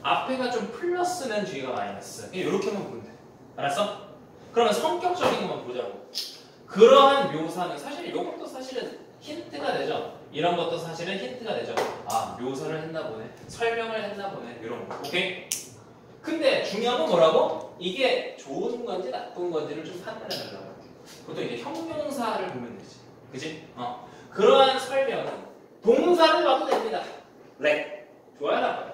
앞에가 좀 플러스면 뒤가 마이너스. 이렇게만 보면 돼. 알았어? 그러면 성격적인 것만 보자고. 그러한 묘사는 사실 이것도 사실은 힌트가 되죠. 이런 것도 사실은 힌트가 되죠. 아, 묘사를 했나 보네. 설명을 했나 보네. 이런 거. 오케이? 근데 중요한 건 뭐라고? 이게 좋은 건지 나쁜 건지를 좀 판단해 달라고. 보통 이제 형용사를 보면 되지. 그지? 그러한 설명은 동사를 봐도 됩니다. 좋아요, 나빠요?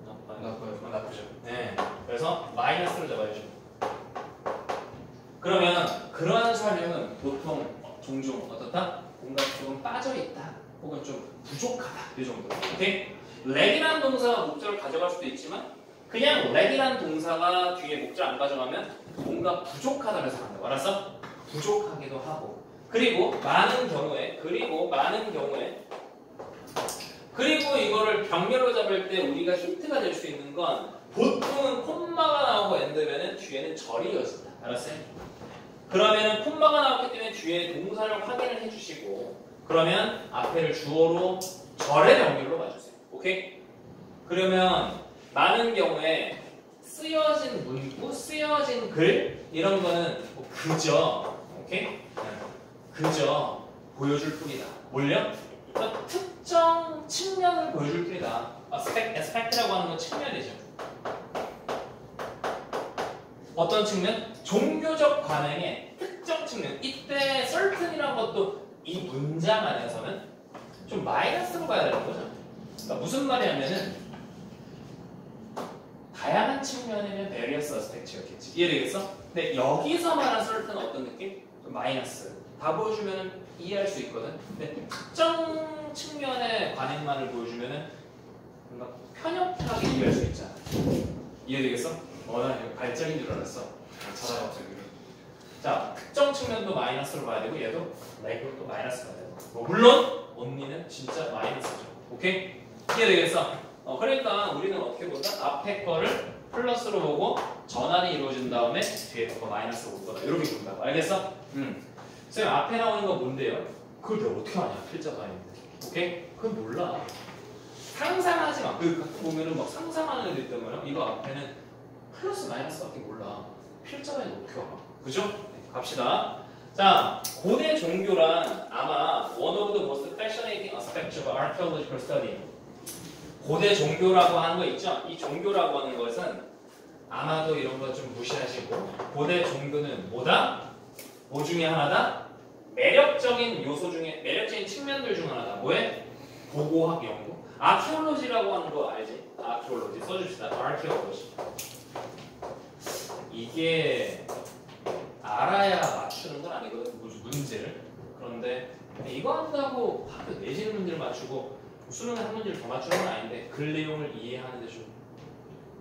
나빠요. 나쁘죠. 네. 그래서 마이너스를 잡아야죠. 그러면 그러한 설명은 보통 종종 어떻다? 뭔가 조금 빠져있다. 혹은 좀 부족하다. 이 정도. 오케이? 렉이라는 동사가 목적을 가져갈 수도 있지만 그냥 렉이라는 동사가 뒤에 목적을 안 가져가면 뭔가 부족하다고 생각한다고. 알았어? 부족하기도 하고 그리고 많은 경우에 그리고 이거를 병렬로 잡을 때 우리가 힌트가 될 수 있는 건 보통은 콤마가 나오고 엔드면은 뒤에는 절이 이어진다. 알았어요? 그러면은 콤마가 나왔기 때문에 뒤에 동사를 확인을 해주시고 그러면 앞에를 주어로 절의 병렬로 봐주세요. 오케이? 그러면 많은 경우에 쓰여진 문구, 쓰여진 글 이런 거는 뭐 그저 오케이? 그저 보여줄 뿐이다. 뭘요? 특정 측면을 보여줄 뿐이다. aspect라고 하는 건 측면이죠. 어떤 측면? 종교적 관행의 특정 측면. 이때 certain이라는 것도 이 문장 안에서는 좀 마이너스로 봐야 되는 거죠. 그러니까 무슨 말이냐면은 다양한 측면이면 various aspects였겠지. 이해되겠어? 근데 여기서 말한 certain 어떤 느낌? 좀 마이너스. 다 보여주면 이해할 수 있거든. 근데 특정 측면의 관행만을 보여주면은 뭔가 편협하게 이해할 수 있잖아. 이해되겠어? 나 이거 발작인 줄 알았어. 찾아봐 갑자기. 자, 특정 측면도 마이너스로 봐야 되고 얘도 또 마이너스 봐야 되고. 물론 언니는 진짜 마이너스죠. 오케이? 이해되겠어? 그러니까 우리는 어떻게 본다? 앞에 거를 플러스로 보고 전환이 이루어진 다음에 뒤에 거가 마이너스로 볼 거다. 이렇게 본다고. 알겠어? 선생님 앞에 나오는 건 뭔데요? 그걸 내가 어떻게 아냐? 필자가 아닌데. 오케이? 그건 몰라. 상상하지 마. 그 가끔 보면은 막 상상하는 애들 있단 말이야. 이거 앞에는 플러스 마이너스밖에 몰라. 필자가 있는데 어떻게 알아? 그죠? 네, 갑시다. 자, 고대 종교란 아마 one of the most fascinating aspects of archaeological study. 고대 종교라고 하는 거 있죠? 이 종교라고 하는 것은 아마도 이런 거 좀 무시하시고 고대 종교는 뭐다? 뭐 중에 하나다? 매력적인 요소 중에 매력적인 측면들 중 하나다. 뭐에? 고고학 연구. 아키올로지라고 하는 거 알지? 아키올로지 써줍시다. 아키올로지. 이게 알아야 맞추는 건 아니거든. 문제를. 그런데 이거 한다고 학교 내신 문제를 맞추고 수능에 한 문제를 더 맞추는 건 아닌데 글 내용을 이해하는 데 좀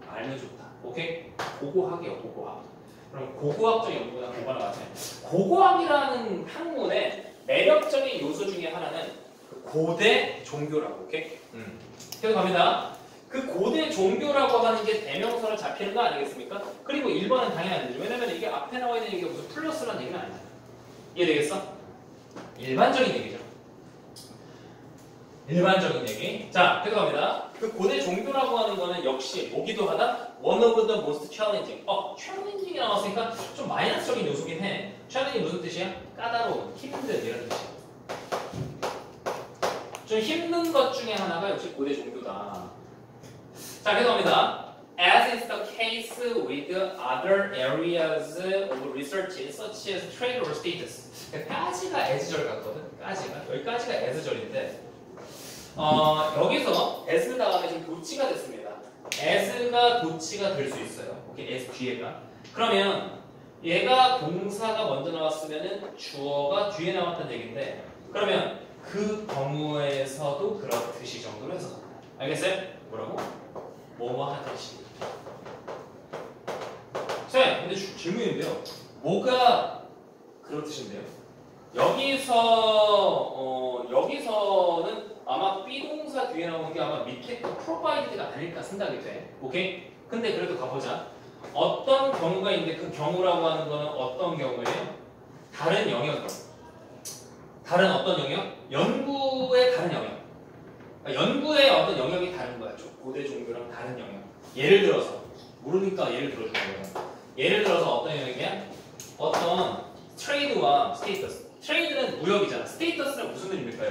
알면 좋다. 오케이? 고고학이요. 고고학. 그럼 고고학적 연구나 고고랑 마찬가지예요. 고고학이라는 학문의 매력적인 요소 중에 하나는 그 고대 종교라고. 오케이? 계속 갑니다. 그 고대 종교라고 하는 게 대명사로 잡히는 거 아니겠습니까? 그리고 1번은 당연히 안 되죠. 왜냐면 이게 앞에 나와 있는 얘기가 무슨 플러스라는 얘기는 아니잖아. 이해되겠어? 일반적인 얘기죠. 일반적인 얘기. 자, 계속 갑니다. 그 고대 종교라고 하는 거는 역시 뭐기도 하다? One of the most challenging. challenging이 나왔으니까 좀 마이너스적인 요소긴 해. challenging 무슨 뜻이야? 까다로운, 힘든 이런 뜻이야. 좀 힘든 것 중에 하나가 역시 고대 종교다. 자, 계속 갑니다. As is the case with other areas of research such as trade or status. 까지가 as절 같거든. 여기까지가 as절인데 여기서 as 다음에 지금 도치가 됐습니다. as가 도치가 될 수 있어요. 오케이, as 뒤에가. 그러면 얘가 동사가 먼저 나왔으면은 주어가 뒤에 나왔다는 얘기인데 그러면 그 경우에서도 그렇듯이 정도로 해석합니다. 알겠어요? 뭐라고? 뭐뭐 하듯이. 자, 근데 질문인데요. 뭐가 그렇듯인데요? 여기서는 아마 비동사 뒤에 나오는 게 아마 밑에 거 provide가 아닐까 생각이 돼. 오케이? 근데 그래도 가보자. 어떤 경우가 있는데 그 경우라고 하는 거는 어떤 경우예요? 다른 영역이요. 다른 어떤 영역? 연구의 다른 영역. 그러니까 연구의 어떤 영역이 다른 거야. 고대 종교랑 다른 영역. 예를 들어서 모르니까 예를 들어주는 거야. 예를 들어서 어떤 영역이야? 어떤 트레이드와 스테이터스. 트레이드는 무역이잖아. 스테이터스는 무슨 의미일까?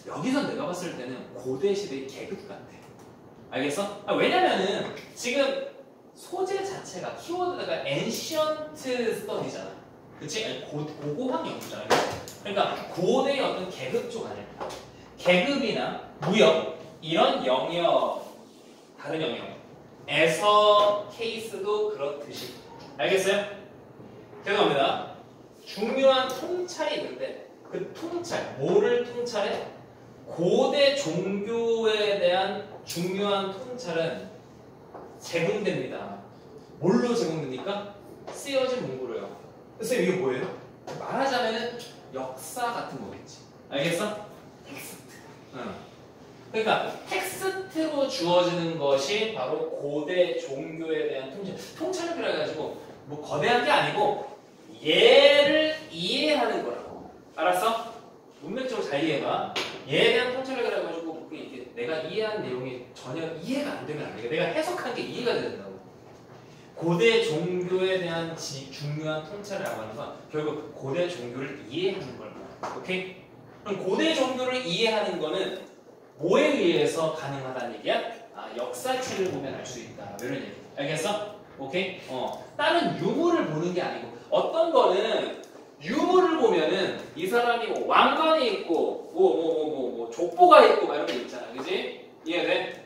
여기선 내가 봤을 때는 고대 시대의 계급 같아. 알겠어? 왜냐면은 지금 소재 자체가 키워드가 ancient study잖아. 그치? 아니, 고고학 연구잖아. 그러니까 고대의 어떤 계급 쪽 아닐까? 계급이나 무역 이런 영역, 다른 영역에서 케이스도 그렇듯이. 알겠어요? 죄송합니다. 중요한 통찰이 있는데 그 통찰, 뭐를 통찰해? 고대 종교에 대한 중요한 통찰은 제공됩니다. 뭘로 제공됩니까? 쓰여진 문구로요. 그래서 이게 뭐예요? 말하자면 역사 같은 거겠지. 알겠어? 텍스트. 그러니까 텍스트로 주어지는 것이 바로 고대 종교에 대한 통찰. 통찰을 그래가지고 뭐 거대한 게 아니고 얘를 이해하는 거라고. 알았어? 문맥적으로 잘 이해해봐. 얘에 대한 통찰을 그래가지고 이게 내가 이해한 내용이 전혀 이해가 안 되면 안 돼. 내가 해석한 게 이해가 된다고. 고대 종교에 대한 중요한 통찰을 하는 건 결국 고대 종교를 이해하는 걸 말이야. 오케이? 그럼 고대 종교를 이해하는 거는 뭐에 의해서 가능하다는 얘기야? 역사책을 보면 알 수 있다. 이런 얘기. 알겠어? 오케이? 다른 유물을 보는 게 아니고 어떤 거는 유물을 보면은 이 사람이 뭐 왕관이 있고 뭐 족보가 있고 막 이런 게 있잖아. 그지? 이해돼?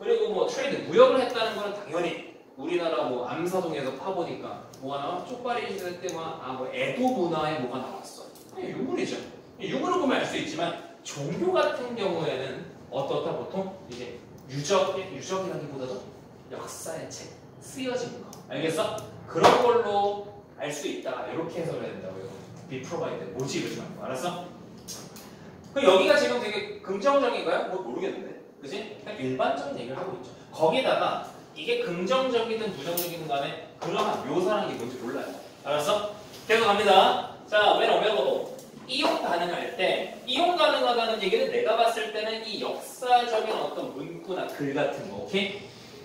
그리고 뭐 트레이드 무역을 했다는 거는 당연히 우리나라 뭐 암사동에서 파보니까 뭐가 나와? 쪽발이 있을 때 뭐 에도 문화에 뭐가 나왔어. 유물이죠. 유물을 보면 알 수 있지만 종교 같은 경우에는 어떻다 보통 이제 유적이라기보다도 역사의 책, 쓰여진 거. 알겠어? 그런 걸로 알 수 있다. 이렇게 해석을 해야 된다고요. be provided. 모집을 좀 하고. 알았어? 그럼 여기가 지금 되게 긍정적인가요? 뭐 모르겠는데. 그지? 그냥 일반적인 얘기를 하고 있죠. 거기다가 이게 긍정적이든 부정적이든 간에 그러한 묘사라는 게 뭔지 몰라요. 알았어? 계속 갑니다. 자, when available. 이용 가능할 때, 이용 가능하다는 얘기는 내가 봤을 때는 이 역사적인 어떤 문구나 글 같은 거, 오케이?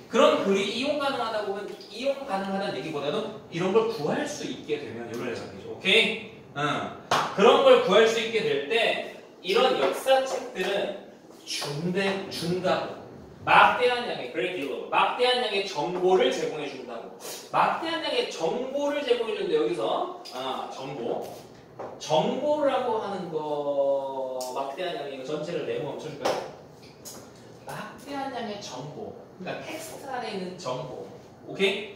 그런 글이 이용 가능하다고 보면 이용 가능하다는 얘기보다는 이런 걸 구할 수 있게 되면 이런 해석이죠, 오케이? 그런 걸 구할 수 있게 될 때 이런 역사책들은 준다고. 막대한 양의 막대한 양의 정보를 제공해 준다고. 막대한 양의 정보를 제공해 주는데 여기서 정보라고 하는 거 막대한 양의 전체를 네모 엄쳐줄까요? 막대한 양의 정보. 그러니까 텍스트 안에 있는 정보. 오케이?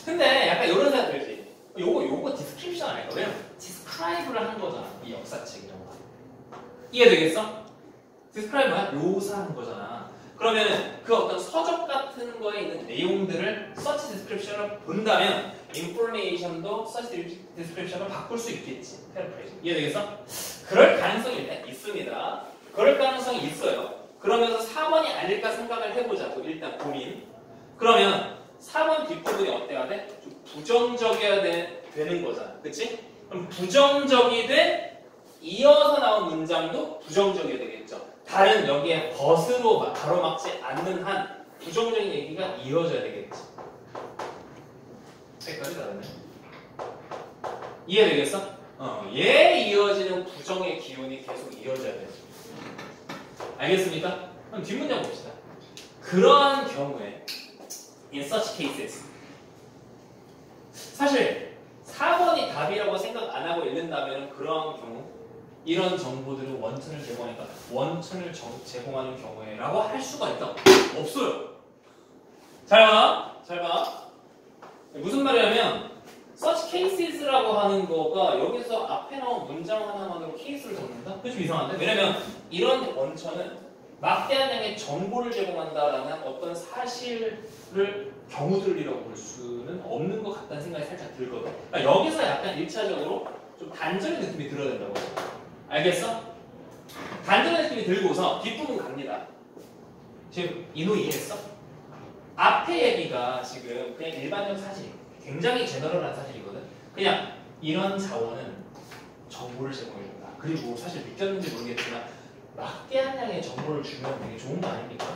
근데 약간 이런 생각 들지. 요거 디스크립션 아닐까? 왜냐면 디스크라이브를 한 거잖아. 이 역사책이라고. 이해되겠어? 디스크라이브가 묘사한 거잖아. 그러면 그 어떤 서적 같은 거에 있는 내용들을 서치 디스크립션을 본다면 인포메이션도 서치 디스크립션을 바꿀 수 있겠지. 패러프레이징. 이해되겠어? 그럴 가능성이 일단 있습니다. 그럴 가능성이 있어요. 그러면서 4번이 아닐까 생각을 해보자고. 일단 고민. 그러면 4번 뒷부분이 어때야 돼? 좀 부정적이어야 되는 거잖아. 그치? 그럼 부정적이되 이어서 나온 문장도 부정적이어야 되겠죠. 다른 여기에 벗으로 가로막지 않는 한 부정적인 얘기가 이어져야 되겠지. 색깔이 다르네. 이해되겠어? 얘 이어지는 부정의 기운이 계속 이어져야 되지. 알겠습니까? 그럼 뒷문장 봅시다. 그러한 경우에 in such cases 사실 4번이 답이라고 생각 안 하고 읽는다면 그러한 경우 이런 정보들을 원천을 제공하니까 원천을 제공하는 경우에라고 할 수가 있다. 없어요. 잘 봐. 무슨 말이냐면 such cases라고 하는 거가 여기서 앞에 나온 문장 하나만으로 케이스를 적는다? 그게 좀 이상한데? 왜냐면 이런 원천은 막대한 양의 정보를 제공한다라는 어떤 사실을 경우들이라고 볼 수는 없는 것 같다는 생각이 살짝 들거든. 그러니까 여기서 약간 1차적으로 좀 단절의 느낌이 들어야 된다고. 알겠어? 단절의 느낌이 들고서 뒷부분 갑니다. 지금 이노 이해했어? 앞에 얘기가 지금 그냥 일반적 사실, 굉장히 제너럴한 사실이거든. 그냥 이런 자원은 정보를 제공해준다. 그리고 사실 느꼈는지 모르겠지만 막대한 양의 정보를 주면 되게 좋은 거 아닙니까?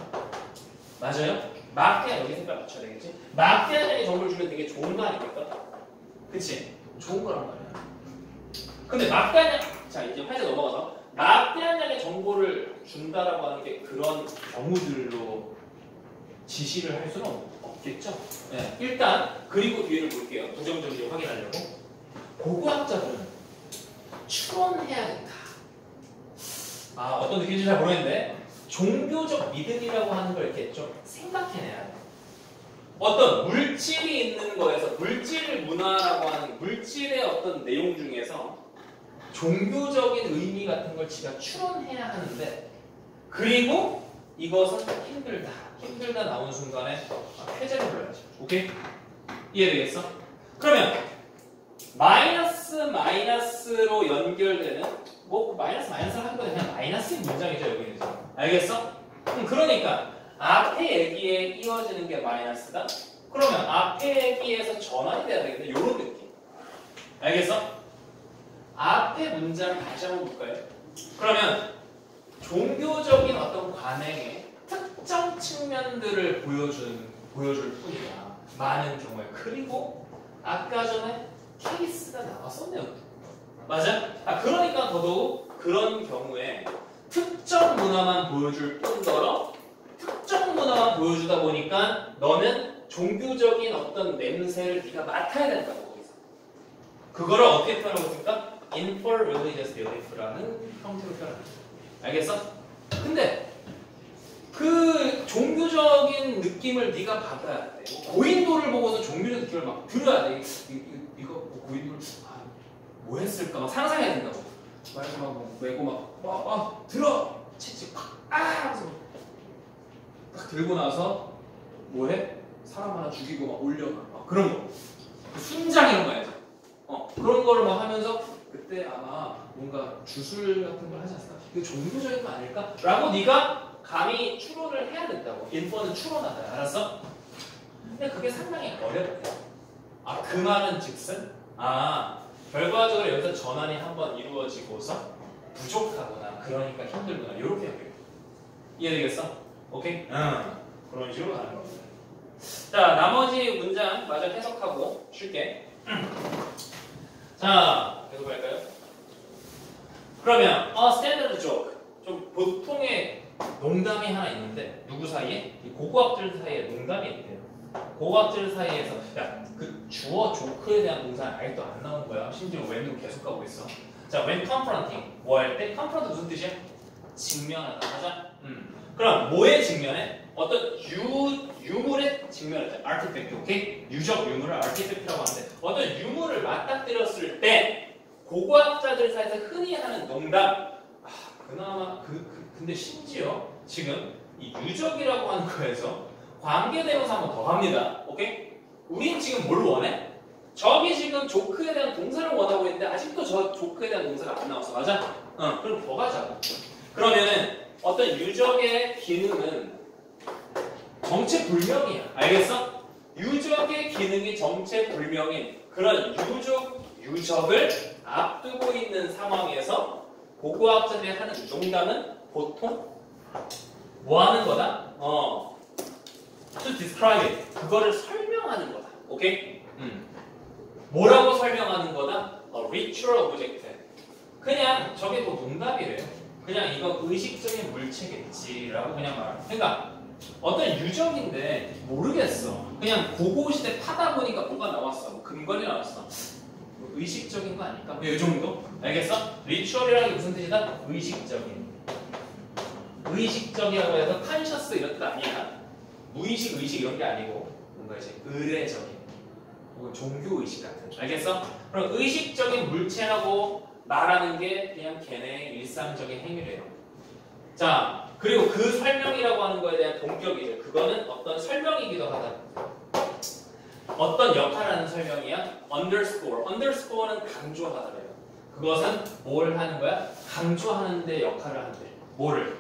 맞아요? 막대한 여기 색깔 맞춰야 되겠지? 막대한 양의 정보를 주면 되게 좋은 거 아닙니까? 그치? 좋은 거란 말이야. 근데 막대한 양, 자 이제 화제 넘어가서 막대한 양의 정보를 준다라고 하는 게 그런 경우들로 지시를 할 수는 없겠죠? 네, 일단 그리고 뒤에를 볼게요. 부정적으로 확인하려고. 고고학자들은 추론해야 된다. 아, 어떤 느낌인지 잘 모르겠는데 종교적 믿음이라고 하는 걸 이렇게 좀 생각해내야 돼. 어떤 물질이 있는 거에서 물질 문화라고 하는 물질의 어떤 내용 중에서 종교적인 의미 같은 걸 지가 추론해야 하는데 그리고 이것은 힘들다 나오는 순간에 폐쇄를 불러야지. 오케이? 이해되겠어? 그러면 마이너스로 연결되는 뭐 마이너스를 하는 건 그냥 마이너스의 문장이죠 여기는. 알겠어? 그러니까 앞에 얘기에 이어지는 게 마이너스다? 그러면 앞에 얘기에서 전환이 돼야 되겠네. 요런 느낌. 알겠어? 앞에 문장 다시 한번 볼까요? 그러면 종교적인 어떤 관행의 특정 측면들을 보여줄 뿐이야. 많은 경우에. 그리고 아까 전에 케이스가 나왔었네요. 맞아? 그러니까 더더욱 그런 경우에 특정 문화만 보여줄 뿐더러 특정 문화만 보여주다 보니까 너는 종교적인 어떤 냄새를 네가 맡아야 된다고 거기서. 그거를 어떻게 표현하고 있습니까? Infer religious belief라는 형태로 표현합니다. 알겠어? 근데 그 종교적인 느낌을 네가 받아야 돼. 고인돌을 보고서 종교적 느낌을 막 들어야 돼. 이거 고인돌 뭐 했을까 막 상상해야 된다고. 말도 막 메고 막 들어 채찍 하면서 딱 들고 나서 뭐해? 사람 하나 죽이고 막 올려 막 그런 거. 순장 이런 거 해야지. 그런 거를 막 하면서 그때 아마 뭔가 주술 같은 걸 하지 않았을까? 이거 종교적인 거 아닐까? 라고 네가 감히 추론을 해야 된다고. 인포는 추론하다. 알았어? 근데 그게 상당히 어렵대. 그 말은 즉슨? 결과적으로 여기서 전환이 한번 이루어지고서 부족하구나. 그러니까 힘들구나. 이렇게 해요. 이해되겠어? 오케이? 그런 식으로 가는 겁니다. 자, 나머지 문장 마저 해석하고 쉴게. 자, 계속 갈까요? 그러면 스탠더드 조크. 좀 보통의 농담이 하나 있는데 누구 사이에? 이 고고학들 사이에 농담이 있대요. 고고학들 사이에서 그 주어 조크에 대한 동사는 아직도 안 나온 거야. 심지어 when으로 계속 가고 있어. 자, when confronting 뭐 할 때? confront 무슨 뜻이야? 직면하다. 맞아? 그럼 뭐에 직면해? 어떤 유물에 직면하자. artifact, 오케이? 유적 유물을 artifact라고 하는데 어떤 유물을 맞닥뜨렸을 때 고고학자들 사이에서 흔히 하는 농담. 그나마 근데 심지어 지금 이 유적이라고 하는 거에서 관계대명사 한번 더 합니다. 오케이? 우린 지금 뭘 원해? 저기 지금 조크에 대한 동사를 원하고 있는데 아직도 저 조크에 대한 동사가 안 나왔어. 맞아? 그럼 더 가자고. 그러면은 어떤 유적의 기능은 정체불명이야. 알겠어? 유적의 기능이 정체불명인 그런 유적을 앞두고 있는 상황에서 고고학자들이 하는 농담은 보통 뭐 하는 거다? to describe it. 그거를 설명하는 거다. 오케이? 뭐라고 설명하는 거다? ritual object. 그냥 저게 뭐 농담이래요. 그냥 이거 의식적인 물체겠지라고 그냥 말해. 그러니까 어떤 유적인데 모르겠어. 그냥 고고 시대 파다 보니까 뭐가 나왔어. 뭐 금관이 나왔어. 뭐 의식적인 거 아닐까? 뭐 이 정도? 알겠어? 리추얼이라는 게 무슨 뜻이다? 의식적인. 의식적이라고 해서 컨셔스 이런 뜻 아니야. 무의식, 의식 이런 게 아니고 뭔가 이제 의례적인 혹은 종교의식 같은. 알겠어? 그럼 의식적인 물체라고 말하는 게 그냥 걔네의 일상적인 행위래요. 자, 그리고 그 설명이라고 하는 거에 대한 동격이죠. 그거는 어떤 설명이기도 하다. 어떤 역할을 하는 설명이야? underscore는 강조하다래요. 그것은 뭘 하는 거야? 강조하는 데 역할을 한대. 뭐를?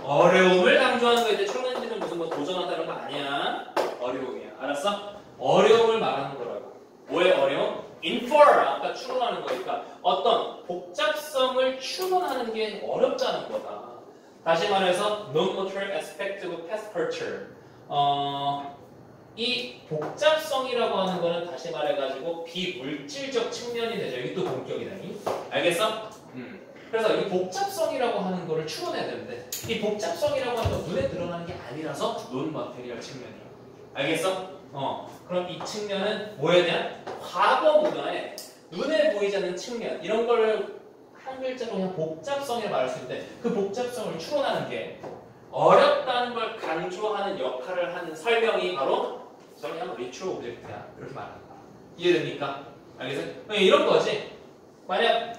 어려움을 강조하는 거에 대해 챌린지는 무슨 뭐 도전하다는 거 아니야. 어려움이야. 알았어? 어려움을 말하는 거라고. 뭐의 어려움? infer, 아까 추론하는 거니까 어떤 복잡성을 다시 말해서 non-motor aspect of past culture. 이 복잡성이라고 하는 거는 다시 말해가지고 비물질적 측면이 되죠. 이게 또 본격이다니. 알겠어? 그래서 이 복잡성이라고 하는 거를 추론해야 되는데 이 복잡성이라고 하는 건 눈에 드러나는 게 아니라서 논마테리얼 측면이야. 알겠어? 그럼 이 측면은 뭐에 대한 과거 문화의 눈에 보이지 않는 측면 이런 거를 한 글자로 그냥 복잡성이라고 말할 수 있는데 그 복잡성을 추론하는 게 어렵다는 걸 강조하는 역할을 하는 설명이 바로 그냥 리추럴 오브젝트야. 이렇게 말한다. 이해됩니까? 알겠어? 이런 거지. 만약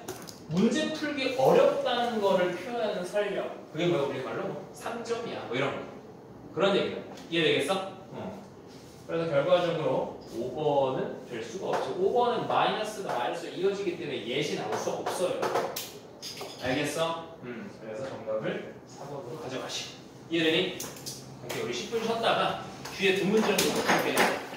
문제 풀기 어렵다는 거를 표현하는 설명 그게 뭐야? 우리 말로 뭐 3점이야 뭐 이런 거 그런 얘기다. 이해되겠어? 그래서 결과적으로 5번은 될 수가 없죠. 5번은 마이너스가 마이너스 이어지기 때문에 예시 나올 수 없어요. 알겠어? 그래서 정답을 4번으로 가져가시고 이해되니? 오케이, 우리 10분 쉬었다가 뒤에 두 문제를 또 볼게요.